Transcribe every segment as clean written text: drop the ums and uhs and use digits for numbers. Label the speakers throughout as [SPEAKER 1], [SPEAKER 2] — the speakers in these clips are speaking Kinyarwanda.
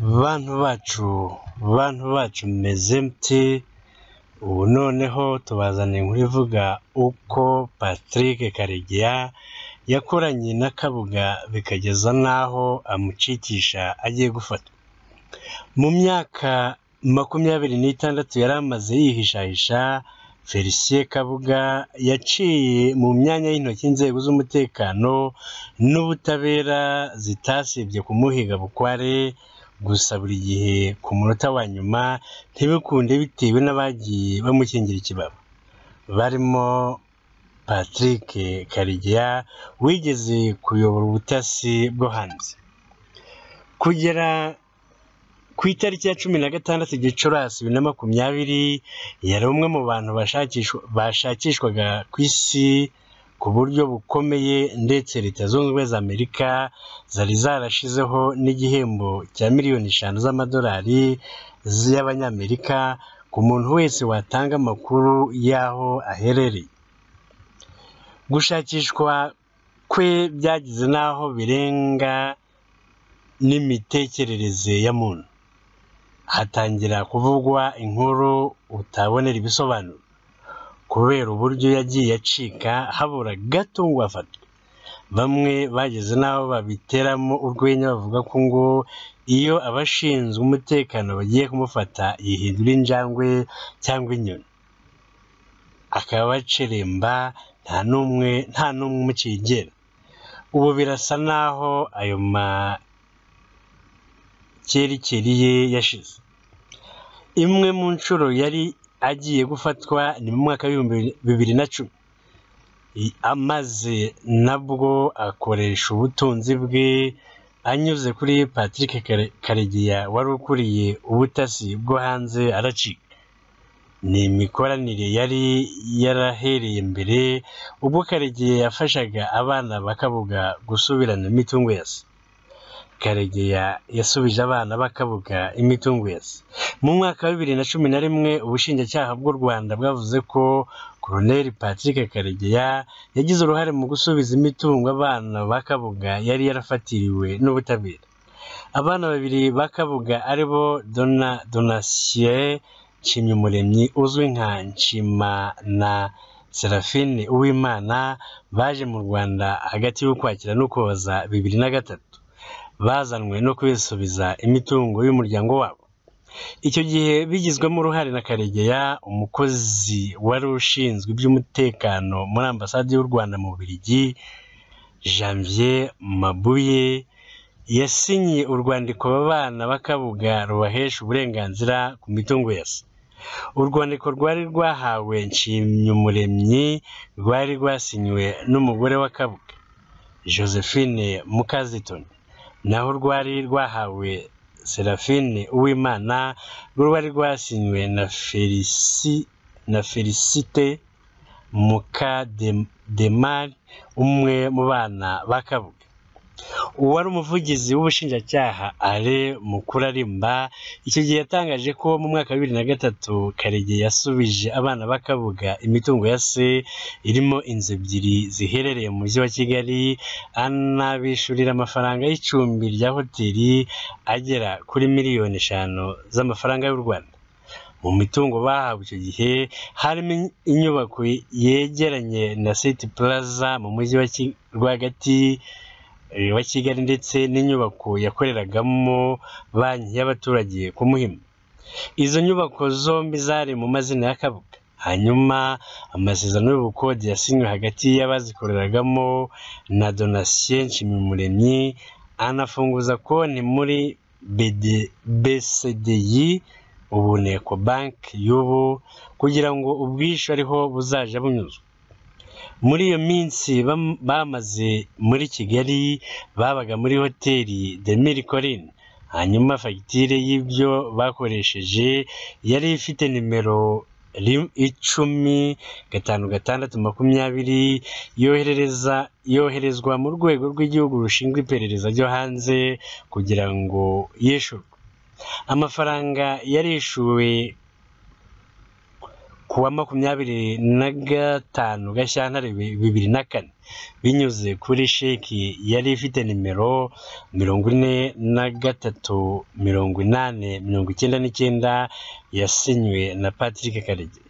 [SPEAKER 1] bantu bacu meze mute? Ubu noneho tubazaniye inkuru ivuga uko Patrick Karegeya yakoranye na Kabuga bikageza naho amucikisha agiye gufatwa. Mu myaka 26 yari amaze yihishahisha, Felicien Kabuga yaciye mu myanya y'intoki inzego z'umutekano n'ubutabera zitasibye kumuhiga bukware, gusa buri gihe ku munota wa nyuma ntibikunde bitewe n'abagiye bamukingira ikibaba, barimo Patrick Karegeya wigeze kuyobora ubutasi bwo hanze. Kugera ku itariki ya 16 Gicurasi 2020 yari umwe mu bantu bashakishwaga ku isi ku buryo bukomeye, ndetse Leta Zunze Ubumwe za Amerika zari zarashizeho n'igihembo cya miliyoni 5 z'amadolari y'abanyamerika ku muntu wese watanga amakuru y'aho aherereye. Gushakishwa kwe byagize naho birenga n'imitekerereze ya muntu, hatangira kuvugwa inkuru utabonera ibisobanuro kubera uburyo yagiye acika habura gato ngo afatwe. Bamwe bageze naho babiteramo urwenya bavuga ko ngo iyo abashinzwe umutekano bagiye kumufata yihindura injangwe cyangwa inyoni, akaba baceremba nta n'umwe umucigera. Ubu birasa naho ayo makerikeri ye yashize. Imwe mu nshuro yari agiye gufatwa ni mu mwaka wa 2010, amaze nabwo akoresha ubutunzi bwe anyuze kuri Patrick Karegeya wari ukuriye ubutasi bwo hanze aracika. Ni imikoranire yari yarahereye mbere ubwo Karegeya yafashaga abana bakabuga gusubirana imitungo yase. Karegeya yasubije abana bakabuga imitungo yase. Mu mwaka wa 2011 ubushinjacyaha bw'u Rwanda bwavuze ko Colonel Patrick Karegeya yagize uruhare mu gusubiza imitungo abana bakabuga yari yarafatiriwe n'ubutabera. Abana babiri bakabuga aribo Donatien Nshimyumuremyi uzwi nka Nshima na Seraphine Uwimana baje mu Rwanda hagati y'Ukwakira n'Ukuboza 2003, bazanwe no kwisubiza imitungo y'umuryango wabo. Icyo gihe bigizwemo uruhare na Karegeya, umukozi wari ushinzwe iby'umutekano muri ambasade y'u Rwanda mu Bubiligi, Janvier Mabuye, yasinyiye urwandiko abana bakabuga rubahesha uburenganzira ku mitungo yase. Urwandiko rwari rwahawe Nshimyumuremyi rwari rwasinywe n'umugore wa Kabuga, Josephine Mukazitoni, naho rwari rwahawe Seraphine Uwimana rwari rwasinywe na Felicite Mukademari, umwe mu bana bakabuga. Uwari umuvugizi w'ubushinjacyaha Ale Mukurarimba icyo gihe yatangaje ko mu mwaka wa 2003 Karegeya yasubije abana bakabuga imitungo yase irimo inzu ebyiri ziherereye mu mujyi wa Kigali, anabishurira amafaranga y'icumbi rya hoteli agera kuri miliyoni 5 z'amafaranga y'u Rwanda. Mu mitungo bahawe icyo gihe harimo inyubako yegeranye na City Plaza mu mujyi rwagati wa Kigali, ndetse n'inyubako yakoreragamo banki y'abaturage ku Muhima. Izo nyubako zombi zari mu mazina ya Kabuga. Hanyuma amasezerano y'ubukode yasinywe hagati y'abazikoreragamo na Donatien Nshimyumuremyi, anafunguza konti muri BCDI, ubu ni Ecobank y'ubu, kugira ngo ubwishyu ariho buzaja bunyuzwa. Muri iyo minsi bamaze muri Kigali babaga muri hoteli de Mille Collines. Hanyuma fagitire y'ibyo bakoresheje yari ifite nimero 10/5620 yoherezwa mu rwego rw'igihugu rushinzwe iperereza ryo hanze kugira ngo yishurwe. Amafaranga yarishuwe kuwa 25 Gashyantare 2004 binyuze kuri sheki yari ifite nimero 43,80,99 yasinywe na Patrick Karegeya.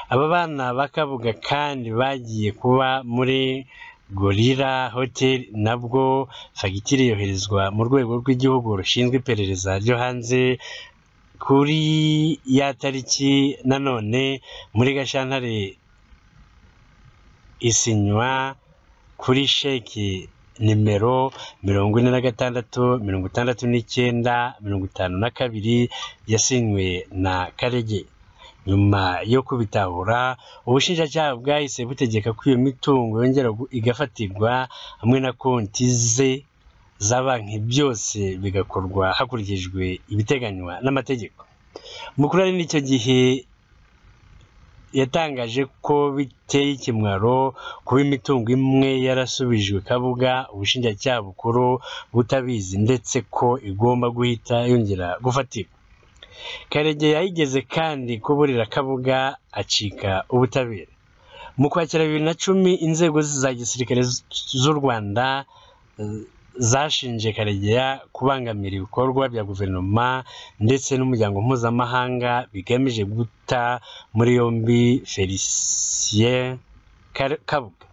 [SPEAKER 1] Aba bana bakavuga kandi bagiye kuba muri Gorilla Hotel, nabwo fagitire yoherezwa mu rwego rw'igihugu rushinzwe iperereza ryo hanze kuri ya tariki. Nanone muri Gashyantare isinywa kuri sheki nimero 46,69,52 yasinywe na Karegeya. Nyuma yo kubitahura, ubushinjacyaha bwahise butegeka ko iyo mitungo yongera igafatirwa hamwe na konti ze za banki, byose bigakorwa hakurikijwe ibiteganywa n'amategeko. Mukuru ari n'icyo gihe yatangaje ko biteye ikimwaro kuba imitungo imwe yarasubijwe Kabuga, ubushinjacyaha bukuru butabizi, ndetse ko igomba guhita yongera gufatirwa. Karegeya yigeze kandi kuburira Kabuga acika ubutabera. Mu Kwakira 2010 inzego za gisirikare z'u Rwanda zashinje Karegeya kubangamira ibikorwa bya guverinoma ndetse n'umuryango mpuzamahanga bigamije guta muri yombi Felicien Kabuga.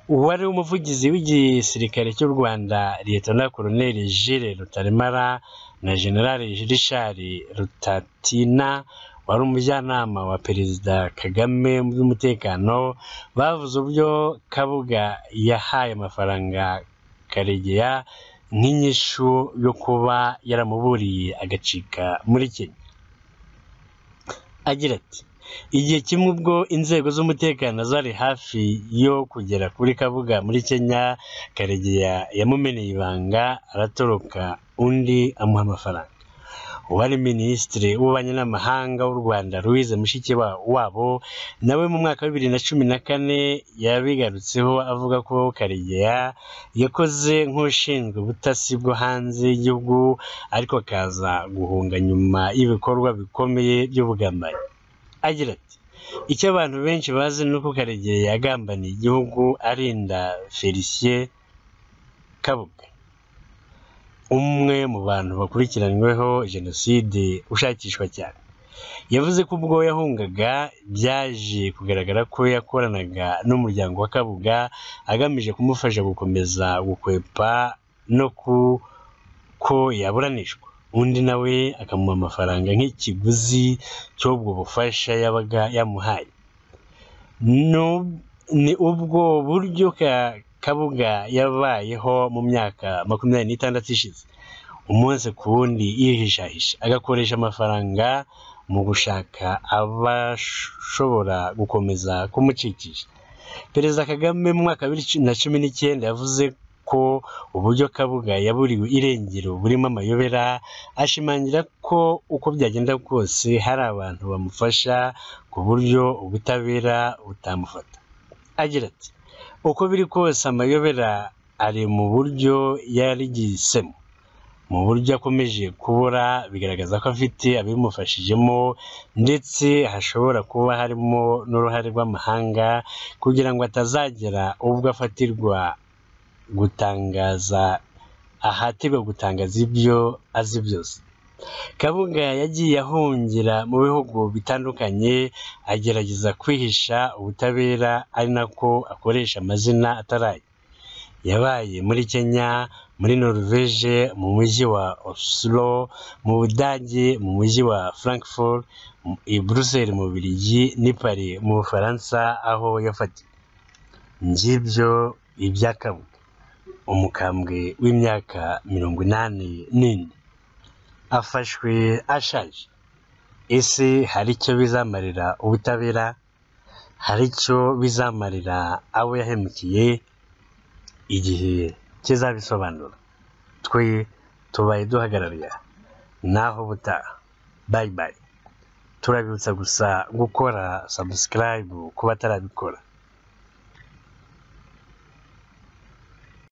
[SPEAKER 1] Uwari umuvugizi w'igisirikare cy'u Rwanda Lieutenant Colonel Jules Rutaremara na General Richard Rutatina wari umujyanama wa Perezida Kagame mu by'umutekano bavuze uburyo Kabuga yahaye amafaranga Karegeya nk'inyishu yo kuba yaramuburiye agacika muri Kenya. Agira ati, igihe kimwe ubwo inzego z'umutekano zari hafi yo kugera kuri Kabuga muri Kenya, Karegeya yamumeneye ibanga aratoroka, undi amuha amafaranga. Uwari Minisitiri w'Ububanyi n'Amahanga w'u Rwanda Louise Mushikiwabo nawe mu mwaka wa 2014 yabigarutseho avuga ko Karegeya yakoze nk'ushinzwe ubutasi bwo hanze y'igihugu, ariko akaza guhunga nyuma y'ibikorwa bikomeye by'ubugambanyi. Agira ati, icyo abantu benshi bazi ni uko Karegeya yagambaniye igihugu arinda Felicien Kabuga, umwe mu bantu bakurikiranyweho jenoside ushakishwa cyane. Yavuze ko ubwo yahungaga byaje kugaragara ko yakoranaga n'umuryango wa Kabuga agamije kumufasha gukomeza gukwepa no ko yaburanishwa, undi nawe akamuha amafaranga nk'ikiguzi cy'ubwo bufasha yabaga yamuhaye. Ni ubwo buryo Kabuga yabayeho mu myaka 26 ishize, umunsi ku wundi yihishahisha, agakoresha amafaranga mu gushaka abashobora gukomeza kumucikisha. Perezida Kagame mu mwaka wa 2019 yavuze ko uburyo Kabuga yaburiwe irengero burimo amayobera, ashimangira ko uko byagenda kose hari abantu bamufasha ku buryo ubutabera butamufata. Agira ati, uko biri kose amayobera ari mu buryo yarigisemo, mu buryo akomeje kubura, bigaragaza ko afite abimufashijemo, ndetse hashobora kuba harimo n'uruhare rw'amahanga kugira ngo atazagera ubwo ahatirwa gutangaza ibyo azi byose. Kabuga yagiye ahungira mu bihugu bitandukanye agerageza kwihisha ubutabera, ari nako akoresha amazina ataraye. Yabaye muri Kenya, muri Norvège, mu mujyi wa Oslo, mu Budage, mu mujyi wa Frankfurt, i Bruxelles mu Bubiligi, n'i Paris mu Bufaransa aho yafatiwe. Ngibyo ibya Kabuga, umukambwe w'imyaka 84 afashwe ashaje. Ese hari icyo bizamarira ubutabera? Hari icyo bizamarira abo yahemukiye? Igihe kizabisobanura. Twe tubaye duhagarariye naho butaha. Bye bye. Turabibutsa gusa gukora subscribe kuba atarabikora.